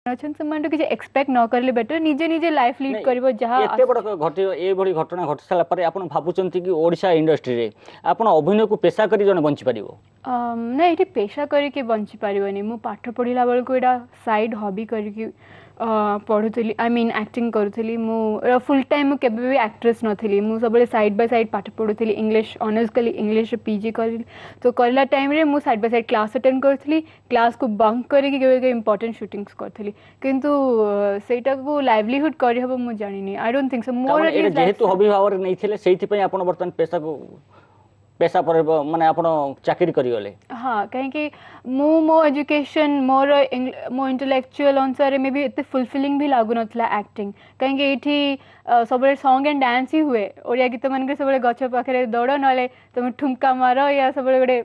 अछन से किसी एक्सपेक्ट न करले बेटर निजे निजे लाइफ लीड करबो जहा एते बड़ घटी ए बड़ी घटना घट साला पर आपण भाबुचंती कि ओडिशा इंडस्ट्री रे आपण अभिनय को पेशा करी जने बंची परिबो ना ये पेशा करके बंची पारिबनी मु पाठ पढ़िला बेल को एटा साइड हॉबी करके पढ़ुली आई मीन एक्टिंग करूली मु फुल टाइम केबे भी एक्ट्रेस नथली मु सब साइड बाय साइड पाठ पढ़ुली इंग्लिश ऑनर्स कली इंग्लिश पीजी कर तो करला टाइम रे मु side by side class attend करूली क्लास को बंक करके केबे इंपोर्टेंट शूटिंग्स करूली किंतु सेटा को लाइवलीहुड करी हबो मु जानिनी आई डोंट थिंक सो मोर जेहेतु हॉबी भावर नै थिले सेति पय आपण बर्तन पेशा पर माने आपण चाकरी करी गले हाँ कहीं मो एजुकेशन मोर मो इंटेलेक्चुअल अनुसार मे भी एते फुलफिलिंग भी लागु नथला एक्टिंग कहीं एठी सब सॉन्ग एंड डांस ही हुए ओडिया गीत मन सब गछ पाखे दौड़ ना तुम ठुमका मार या सब गोटे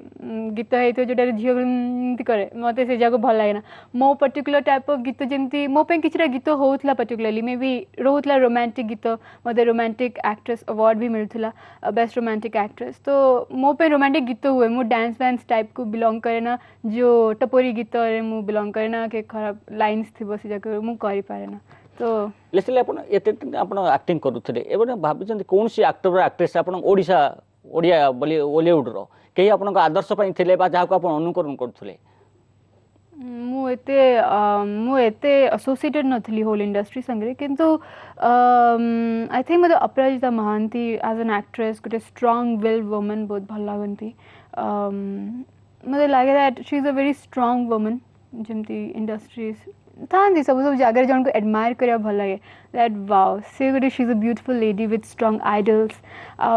गीत होता जोटा झील करे मत से जगह भल लगे मो पर्टिकुलर टाइप ऑफ गीत जमी मो किसी गीत होता पर्टिकुलरली मे भी रोला रोमांटिक गीत मत रोमांटिक एक्ट्रेस अवार्ड भी मिलूला बेस्ट रोमांटिक एक्ट्रेस तो मो रोमांटिक गीत हुए मु डांस वांस टाइप को बिलोंग करे ना जो टपोरी गीत मु बिलोंग करे ना के खराब लाइन्स थी से जगह मु करि पारे ना तो लेसले आपण एते आपण एक्टिंग करूथले एबे भाबिचंती कोन सी एक्टर एक्ट्रेस आपण ओडिशा ओडिया बोली बॉलीवुड रो केही आपण आदर्श पई थिले बा जाहा को आपण अनुकरण करथले मु एते एसोसिएटेड नथली होल इंडस्ट्री संगे किंतु आई थिंक मते अपराजिता महांती एज एन एक्ट्रेस गोटे स्ट्रांग विल वुमन बहुत भल लागंती मते लागे that she is a very strong woman जमती इंडस्ट्रीज था सब सब जगह जन को एडमायर करिया भल लगे दैट वाओ से गोटे she is a beautiful lady with strong idols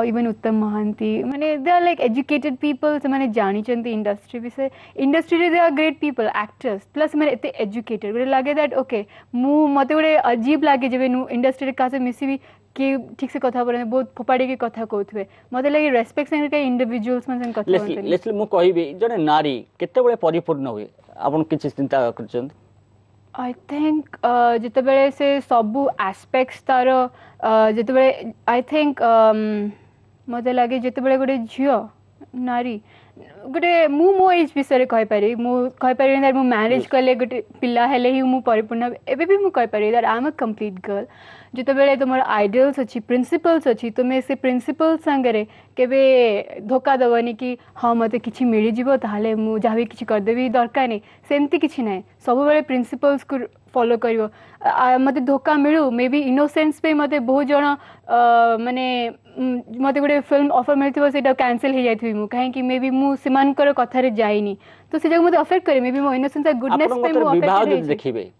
even Uttam Mohanty माने they are like educated people से माने जानी चंती इंडस्ट्री विषय इंडस्ट्री रे they are great people actors plus माने एते एजुकेटेड गोटे लगे दैट ओके मु मते गोटे अजीब लगे जब नु इंडस्ट्री रे का से मिसी कि ठीक से कथा बोले बहुत फोपाड़ी के कथा कहथुवे मते लगे रेस्पेक्ट संगे के इंडिविजुअल्स मन संग कथा बोलते लेसले मु कहिबे जने नारी केते बळे परिपूर्ण होय आपण किछि चिंता करछन आई थिंक जिते बड़े से सबू एस्पेक्ट्स तार जिते बड़े आई थिंक मत लगे जिते बड़े गोटे झील नारी गोटे मो एज विषय कहि पारि दैट मु मैरिज कले गोटे पिला हेले ही मु परिपूर्ण एबे भी मु कहि पारि that I am a complete girl जिते बेले तुम आइडियल्स अच्छी प्रिंसिपल्स अच्छी तुम्हें से प्रिंसिपल्स संगे केबे धोखा दबनी कि हाँ मत कि मिल जीवो ताहले मु जहाँ भी किसी करदेवी दरकार नहीं सेमती किसी ना सब बेले प्रिंसिपल्स को फॉलो करिवो मते धोखा मिलू मे बी इनोसेंस पे मते बहुत जन माने मते गोटे फिल्म ऑफर मिलथिबो सेटा कैंसिल हो जाइथि मु काहे कि मे बी मु सिमानकर कथा रे जाइनी तो से जग मते अफेक्ट करे मे बी मो इनोसेंस गुडनेस पे मु अफेक्ट देखिबे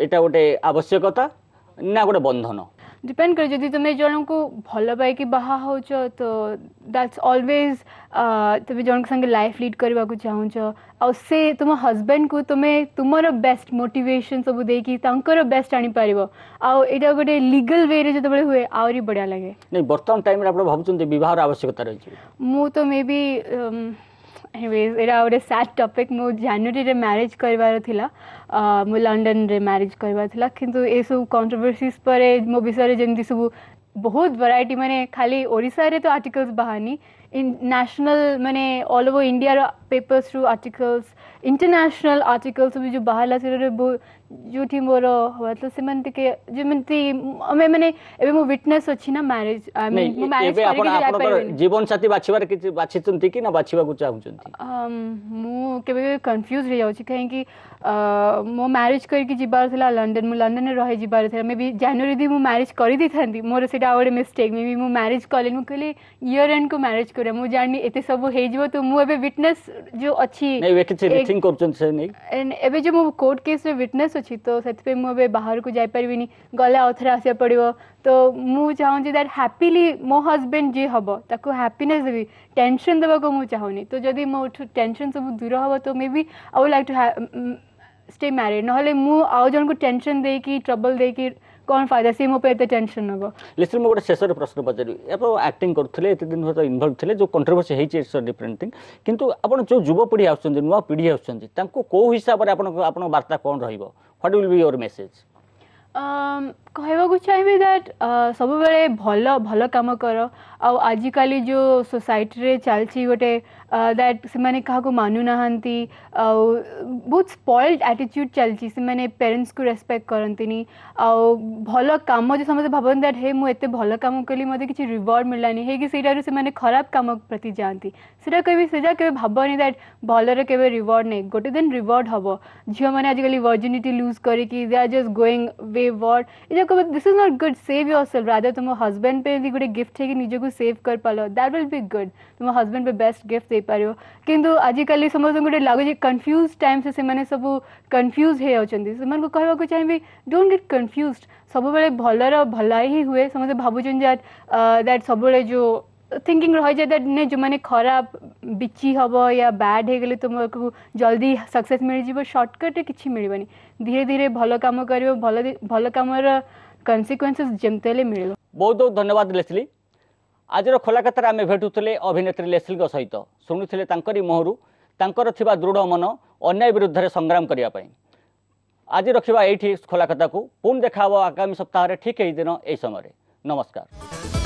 एटा गोटे आवश्यकता ना गोटे बंधन डिपेंड करे जदि तुम जन को भल पाई कि बाहा हो तो दैट्स ऑलवेज तुम जन संगे लाइफ लीड करबा को चाहूछ आ से तुम हस्बैंड को तुम्हें तुमर बेस्ट मोटिवेशन सब देकी तांकर बेस्ट आनी पारिबो आ एटा गोटे लीगल वे रे जतबे हुए आउरी बढ़िया लगे नहीं वर्तमान टाइम रे आपण भाबुचंती विवाहर आवश्यकता रही मु तो मे बी एनीवेज एरा गोटे सैड टॉपिक मु जनवरी रे मैरिज करबार थिला मु लंडन रे मैरिज करबार थिला किंतु ए सब कंट्रोवर्सीज पर मो विषय जेमती सब बहुत वैरायटी माने खाली ओडिसा रे तो आर्टिकल्स बहानी इन नेशनल माने all over India papers through articles international articles भी जो बाहर से जो मोर मतलब से के जेमती हमें माने एबे मो विटनेस अछि ना मैरिज आई मीन मो मैरिज करके जीवन साथी बाछिबार कि बाछिचंती कि ना बाछिबा को चाहुचंती मु केबे कंफ्यूज रे जाउछि काहे कि मो मैरिज करके जिबार थिला लंडन मु लंडन रे रहे जिबार थिला मे बी जनवरी दी मु मैरिज करि दी थांती मोर सेटा ओडे मिस्टेक मे बी मु मैरिज कले मु कहली ईयर एंड को मैरिज करे मु जानि एते सब हे जिवो तो मु एबे विटनेस जो अछि नै वे किछि रिथिंक करचन से नै एबे जो मु कोर्ट केस रे विटनेस अछि तो सेत पे मु एबे बाहर को जाय परबिनी गले आउथरा आसिया पड़िबो तो मु चाहूँ दैट हैप्पीली मो हस्बैंड जे हबो ताको हैप्पीनेस देबी टेंशन देबा को मु चाहूनी तो जदी मो टेंशन सब दूर हबो तो maybe I would like to stay married नहले मु आउ जन को टेंशन दे की ट्रबल दे की कौन फायदा से मो पे एते टेंशन नबो लिसन मो गोटे शेषर प्रश्न पचारि एपो एक्टिंग करथले एते दिन होता इन्वॉल्व थले जो कंट्रोवर्सी हेछि इट्स डिफरेंट थिंग किंतु आपण जो युवा पीढ़ी आछन नुवा पीढ़ी आछन तांको को हिसाब रे आपण वार्ता कोन रहइबो what will be your message कहवाक चाहिए दैट सब बेले भल भल काम कर आजिकल जो सोसाइटी रे चलती गोटे दैट से माने क्या मानु नाहंती बहुत स्पॉइल्ड एटीट्यूड चलती से माने पेरेंट्स को रेस्पेक्ट करंतिनी भल काम जो समझे भावन दैट हे मुझे भल काम कली मते किसी रिवार्ड मिलानी है कि सेटारू से माने खराब काम प्रति जाती सेटा कभी सेटा केबे भाबनी दैट भलरे केबे रिवार्ड नहीं गोटे दिन रिवार्ड हबो झियो माने आजिकल वर्जिनिटी लूज करिकी they are just going wayward this is not good save yourself rather तुम हस्बैंड पे भी गोटे गिफ्ट है कि निज को सेव कर पालो दैट विल बी गुड तुम हस्बैंड पे बेस्ट गिफ्ट दे पारो किंतु आजिकल समस्त गोटे लागुच कन्फ्यूज टाइम से माने सब कन्फ्यूज हो जाती से कहवाक चाहिए डोंट गेट कन्फ्यूज सब बेले भलर भला ही हुए समस्त भावुन दैट सब जो थिंकिंग रही जाए दैट ने जो मैंने खराब बिची हम या बैड हो गले तुमको जल्दी सक्सेस मिल जाए सर्टकट किसी मिलनी धीरे धीरे भल काम कर भल कम कन्सिक्वेन्सेस जमते मिल बहुत बहुत धन्यवाद लेस्ली आज खोला कथार आम भेटुले अभिनेत्री लेस्ली सहित शुणुले तांकरी मुहरु तांकर थिबा दृढ़ मन अन्याय विरुद्ध रे संग्राम करने आज रखा ये खोला कथा को पुणी देखा आगामी सप्ताह ठीक यही दिन यही समय नमस्कार।